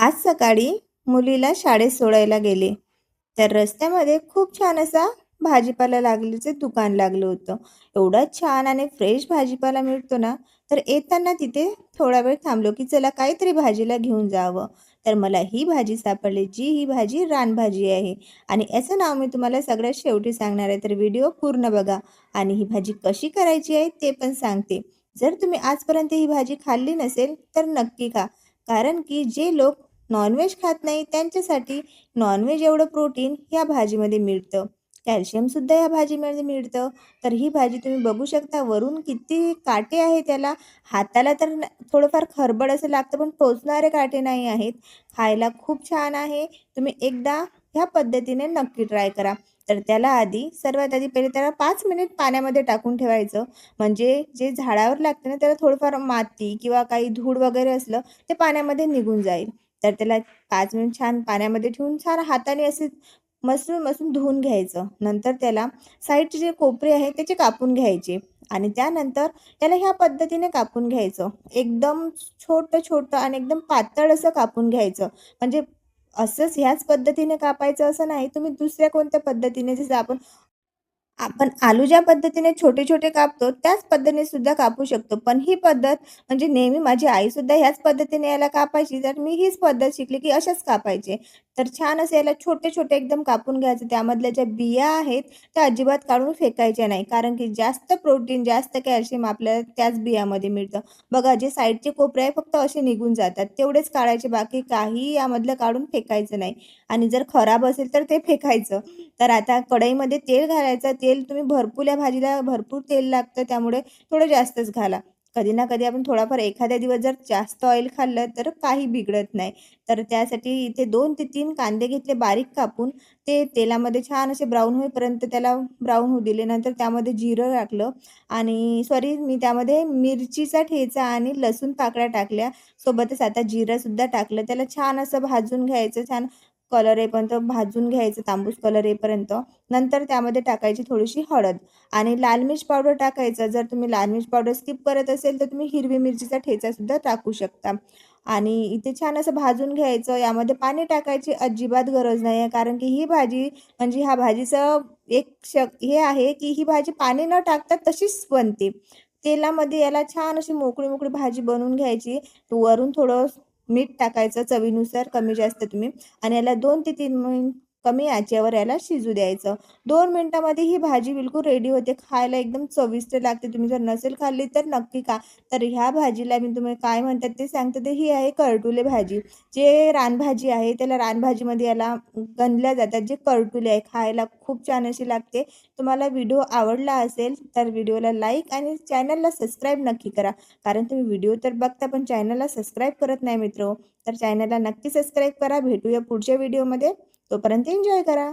आज सकाळी मुलीला शाळेत सोडायला गेले, तर रस्त्यामध्ये खूप छान असा भाजीपाला लागल्याचं दुकान लागलं होतं. एवढा छान आणि फ्रेश भाजीपाला मिळतो ना, तर येताना तिथे थोडा वेळ थांबलो, की चला काहीतरी भाजीला घेऊन जावं. तर मला ही भाजी सापडली, जी ही भाजी रानभाजी आहे आणि याचं नाव मी तुम्हाला सगळ्यात शेवटी सांगणार आहे. तर व्हिडिओ पूर्ण बघा आणि ही भाजी कशी करायची आहे ते पण सांगते. जर तुम्ही आजपर्यंत ही भाजी खाल्ली नसेल, तर नक्की खा. कारण की जे लोक नॉन-व्हेज खात नाही त्यांच्यासाठी नॉन-व्हेज एवढं प्रोटीन ह्या भाजीमध्ये मिळतं. कॅल्शियमसुद्धा या भाजीमध्ये मिळतं. तर ही भाजी तुम्ही बघू शकता वरून किती काटे आहे त्याला. हाताला तर थोडंफार खरबड असं लागतं, पण टोचणारे काटे नाही आहेत. खायला खूप छान आहे. तुम्ही एकदा ह्या पद्धतीने नक्की ट्राय करा. तर त्याला सर्वात आधी पहिले त्याला 5 मिनिट पाण्यामध्ये टाकून ठेवायचं. म्हणजे जे झाडावर लागतं ना, त्याला थोडंफार माती किंवा काही धूळ वगैरे असलं ते पाण्यामध्ये निघून जाईल. तर त्याला 5 मिनिट छान पाण्यामध्ये ठेवून छान हाताने असे मसून धुवून घ्यायचं. नंतर त्याला साईडचे जे कोपरे आहेत त्याचे कापून घ्यायचे आणि त्यानंतर त्याला ह्या पद्धतीने कापून घ्यायचं. एकदम छोटं-छोटं आणि एकदम पातळ असं कापून घ्यायचं. म्हणजे असंच ह्याच पद्धतीने कापायचं असं नाही. तुम्ही दुसऱ्या कोणत्या पद्धतीने जसं आपण आलू ज्या पद्धतीने छोटे-छोटे कापतो, त्याच पद्धतीने सुद्धा कापू शकतो. पण ही पद्धत म्हणजे नेहमी माझी आईसुद्धा ह्याच पद्धतीने याला कापायची, तर मी हीच पद्धत शिकली, की असेच कापायचे. तर छान असं याला छोटे-छोटे एकदम कापून घ्यायचं. त्यामधल्या ज्या बिया आहेत, त्या अजिबात काढून फेकायच्या नाही. कारण की जास्त प्रोटीन, जास्त कॅल्शियम आपल्याला त्याच बियामध्ये मिळतं. बघा, जे साईडचे कोपरे आहे, फक्त असे निघून जातात. तेवढेच काढायचे, बाकी काहीही यामधलं काढून फेकायचं नाही. आणि जर खराब असेल, तर ते फेकायचं. तर आता कढईमध्ये तेल घालायचं. तेल तुम्ही भरपूर या भाजीला भरपूर तेल लागतं त्यामुळे थोडं जास्तच घाला. कधी ना कधी आपण थोडाफार एखाद्या दिवस जर जास्त ऑइल खाल्लं तर काही बिघडत नाही. तर त्यासाठी इथे 2 ते 3 कांदे घेतले बारीक कापून. ते तेलामध्ये छान असे ब्राऊन होईपर्यंत त्याला ब्राऊन होऊ दिले. नंतर त्यामध्ये जिरं टाकलं आणि मी त्यामध्ये मिरचीचा ठेचा आणि लसूण पाकळ्या टाकल्या. सोबतच आता जिरंसुद्धा टाकलं. त्याला छान असं भाजून घ्यायचं. छान कलर येईपर्यंत भाजून घ्यायचं, तांबूस कलर येईपर्यंत. नंतर त्यामध्ये टाकायची थोडीशी हळद आणि लाल मिर्च पावडर टाकायचं. जर तुम्ही लाल मिर्च पावडर स्किप करत असेल, तर तुम्ही हिरवी मिरचीचा ठेचासुद्धा टाकू शकता. आणि इथे छान असं भाजून घ्यायचं. यामध्ये पाणी टाकायची अजिबात गरज नाही आहे. कारण की ही भाजी म्हणजे ह्या भाजीचं एक हे आहे, की ही भाजी पाणी न टाकता तशीच बनते. तेलामध्ये याला छान अशी मोकळी-मोकळी भाजी बनवून घ्यायची. वरून थोडं मीठ टाकायचं चवीनुसार कमी-जास्त तुम्ही आणि याला 2 ते 3 कमी आचेवर याला शिजू द्यायचं. 2 मिनिटामध्ये ही भाजी बिलकुल रेडी होते. खायला एकदम चविष्ट लागते. तुम्ही जर नसेल खाल्ली तर नक्की खा. तर ह्या भाजीला मी तुम्हाला काय म्हणतात ते सांगते, तर ही आहे करटुले भाजी. जे रानभाजी आहे त्याला रानभाजीमध्ये याला गणल्या जातात. जे करटुले आहे खायला खूप छान अशी लागते. तुम्हाला व्हिडिओ आवडला असेल तर व्हिडिओला लाईक आणि चॅनलला सबस्क्राईब नक्की करा. कारण तुम्ही व्हिडिओ तर बघता पण चॅनलला सबस्क्राईब करत नाही मित्र. तर चॅनलला नक्की सबस्क्राईब करा. भेटूया पुढच्या व्हिडिओमध्ये. तोपर्यंत एन्जॉय करा.